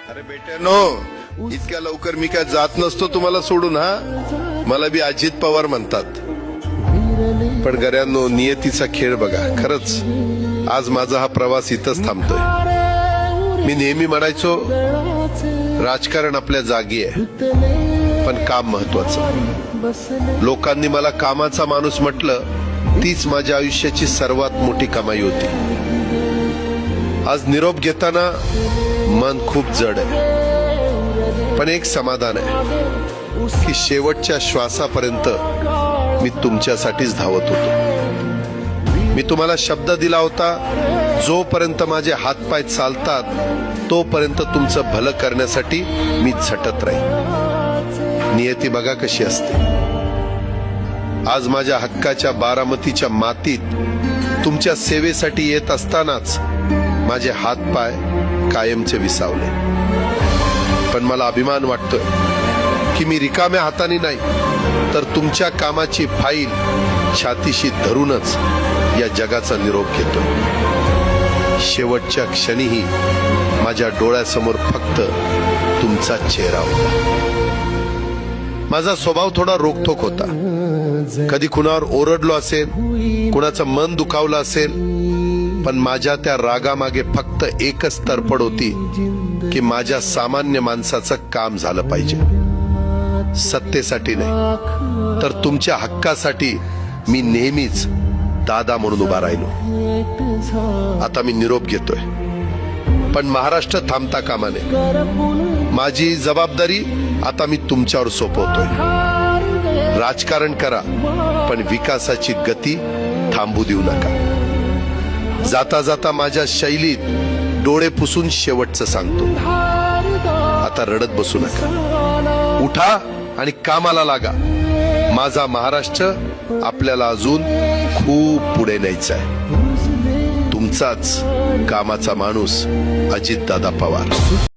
अरे बेट्यानो, इतक्या लवकर मी काय जात नसतो तुम्हाला सोडून. हा, मला बी अजित पवार म्हणतात. पण गऱ्यांनो, नियतीचा खेळ बघा. खरंच आज माझा हा प्रवास इथंच थांबतोय. मी नेहमी म्हणायचो राजकारण आपल्या जागी आहे, पण काम महत्वाचं. लोकांनी मला कामाचा माणूस म्हटलं, तीच माझ्या आयुष्याची सर्वात मोठी कमाई होती. आज निरोप घेताना मन खूप जड आहे, पण एक समाधान आहे की शेवटच्या श्वासापर्यंत मी तुमच्यासाठीच धावत होतो. मी तुम्हाला शब्द दिला होता, जोपर्यंत माझे हातपाय चालतात तोपर्यंत तुमचं भलं करण्यासाठी मी झटत राहील. नियती बघा कशी असते. आज माझ्या हक्काच्या बारामतीच्या मातीत तुमच्या सेवेसाठी येत असतानाच माझे हातपाय कायमचे विसावले. पण मला अभिमान वाटतोय की मी रिकाम्या हाताने नाही, तर तुमच्या कामाची फाईल छातीशी धरूनच या जगाचा निरोप घेतोय. शेवटच्या क्षणीही माझ्या डोळ्यासमोर फक्त तुमचा चेहरा होता. माझा स्वभाव थोडा रोखठोक होता. कधी कुणावर ओरडलो असेल, कुणाचं मन दुखावलं असेल, पण माझ्या त्या रागामागे फक्त एकच तडफड होती की माझ्या सामान्य माणसाचं काम झालं पाहिजे. सत्तेसाठी नाही, तर तुमच्या हक्कासाठी मी नेहमीच दादा म्हणून उभा राहिलो. आता मी निरोप घेतोय, पण महाराष्ट्र थांबता कामा नये. माझी जबाबदारी आता मी तुमच्यावर सोपवतोय. राजकारण करा, पण विकासाची गती थांबू देऊ नका. जाता जाता माझ्या शैलीत डोळे पुसून शेवटचं सांगतो, आता रडत बसू नका. उठा आणि कामाला लागा. माझा महाराष्ट्र आपल्याला अजून खूप पुढे न्यायचा आहे. तुमचाच कामाचा माणूस, अजितदादा पवार.